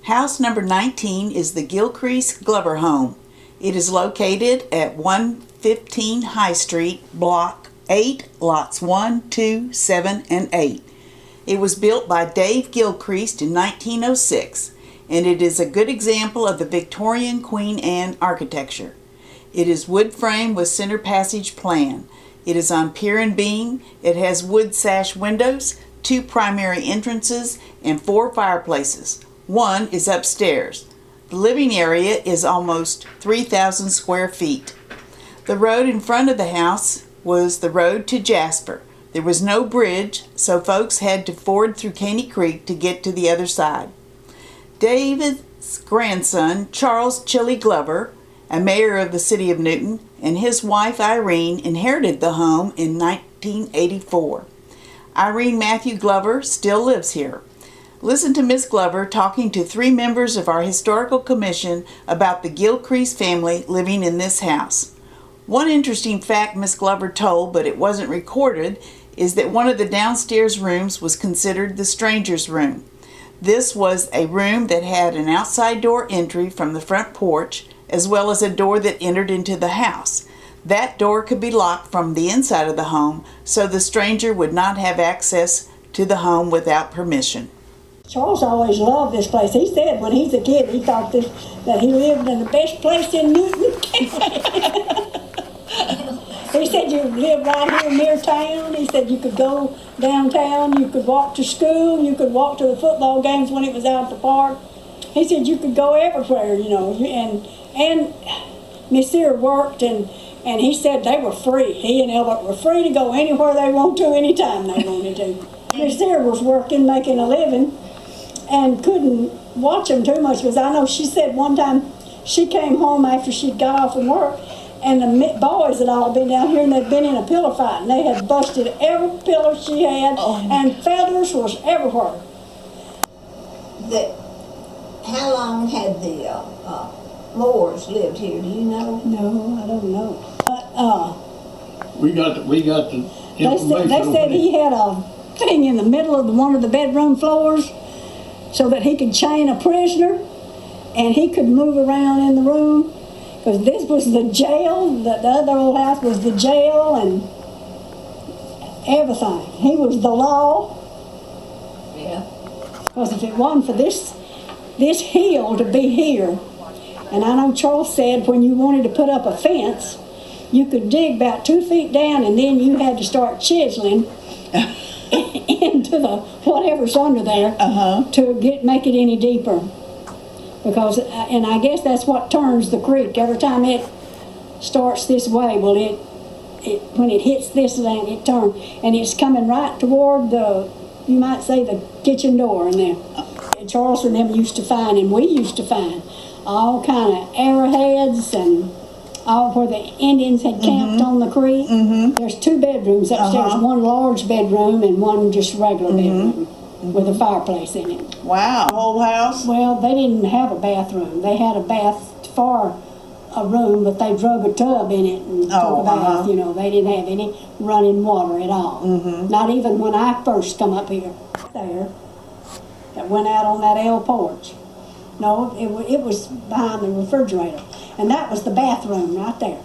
House number 19 is the Gilchriest Glover home. It is located at 115 High Street, Block 8, Lots 1, 2, 7, and 8. It was built by Dave Gilchriest in 1906, and it is a good example of the Victorian Queen Anne architecture. It is wood frame with center passage plan. It is on pier and beam. It has wood sash windows, 2 primary entrances, and 4 fireplaces. One is upstairs. The living area is almost 3,000 square feet. The road in front of the house was the road to Jasper. There was no bridge, so folks had to ford through Caney Creek to get to the other side. David's grandson, Charles Chili Glover, a mayor of the city of Newton, and his wife Irene inherited the home in 1984. Irene Matthew Glover still lives here. Listen to Miss Glover talking to 3 members of our historical commission about the Gilchriest family living in this house. One interesting fact Miss Glover told, but it wasn't recorded, is that one of the downstairs rooms was considered the stranger's room. This was a room that had an outside door entry from the front porch, as well as a door that entered into the house. That door could be locked from the inside of the home, so the stranger would not have access to the home without permission. Charles always loved this place. He said when he's a kid he thought that he lived in the best place in Newton. He said you live right here near town. He said you could go downtown, you could walk to school, you could walk to the football games when it was out at the park. He said you could go everywhere, and Miss Sear worked, and he said they were free. He and Elbert were free to go anywhere they wanted to, anytime they wanted to. Miss Sear was working, making a living, and couldn't watch them too much, because I know she said one time she came home after she'd got off from work, and the boys had all been down here and they'd been in a pillow fight, and they had busted every pillow she had, and feathers was everywhere. How long had the Moores lived here? Do you know? No, I don't know. But We got the information. They said he had a thing in the middle of one of the bedroom floors, so that he could chain a prisoner, and he could move around in the room. Because this was the jail, the other old house was the jail, and everything. He was the law. Yeah. Because if it wasn't for this hill to be here, and I know Charles said when you wanted to put up a fence, you could dig about 2 feet down, and then you had to start chiseling into the whatever's under there to make it any deeper. Because, and I guess that's what turns the creek. Every time it starts this way, well, when it hits this land, it turns, and it's coming right toward you might say the kitchen door in there. Charles and them used to find, and we used to find, all kind of arrowheads and all where the Indians had camped on the creek. There's 2 bedrooms upstairs, one large bedroom and one just regular bedroom with a fireplace in it. Wow, whole house? Well, they didn't have a bathroom. They had a bath for a room, but they drug a tub in it and took a bath. They didn't have any running water at all. Not even when I first come up here. There, that went out on that L porch. No, it was behind the refrigerator. And that was the bathroom right there.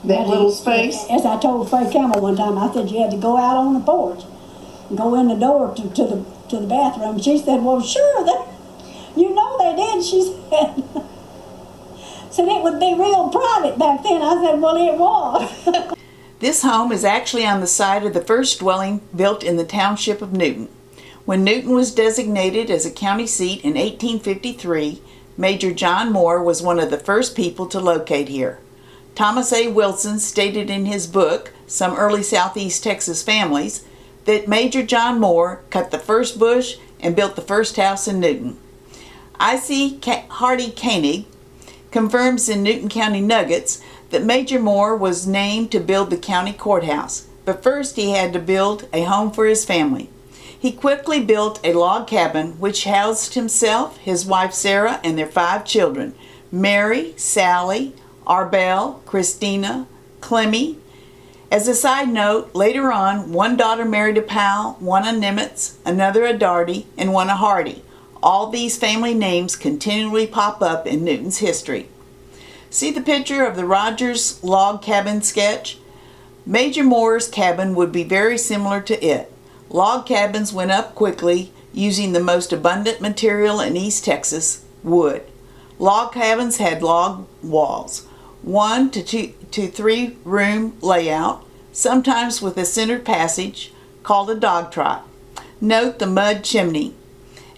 That little space? As I told Fred Campbell one time, I said you had to go out on the porch and go in the door to the bathroom. She said, well, sure, they did, she said. Said it would be real private back then. I said, well, it was. This home is actually on the site of the first dwelling built in the township of Newton. When Newton was designated as a county seat in 1853, Major John Moore was one of the first people to locate here. Thomas A. Wilson stated in his book, Some Early Southeast Texas Families, that Major John Moore cut the first bush and built the first house in Newton. I.C. Hardy Koenig confirms in Newton County Nuggets that Major Moore was named to build the county courthouse, but first he had to build a home for his family. He quickly built a log cabin which housed himself, his wife Sarah, and their 5 children, Mary, Sally, Arbel, Christina, Clemmy. As a side note, later on, one daughter married a Powell, one a Nimitz, another a Darty, and one a Hardy. All these family names continually pop up in Newton's history. See the picture of the Rogers log cabin sketch? Major Moore's cabin would be very similar to it. Log cabins went up quickly using the most abundant material in East Texas, wood. Log cabins had log walls, 1 to 3 room layout, sometimes with a centered passage called a dog trot. Note the mud chimney.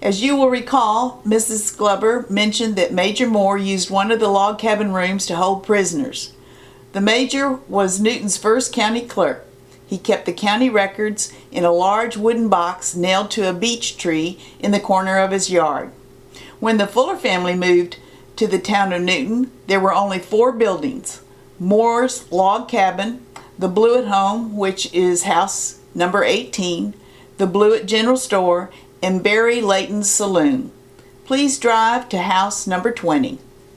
As you will recall, Mrs. Glover mentioned that Major Moore used one of the log cabin rooms to hold prisoners. The Major was Newton's first county clerk. He kept the county records in a large wooden box nailed to a beech tree in the corner of his yard. When the Fuller family moved to the town of Newton, there were only 4 buildings: Moore's log cabin, the Blewett home, which is house number 18, the Blewett General Store, and Barry Layton's saloon. Please drive to house number 20.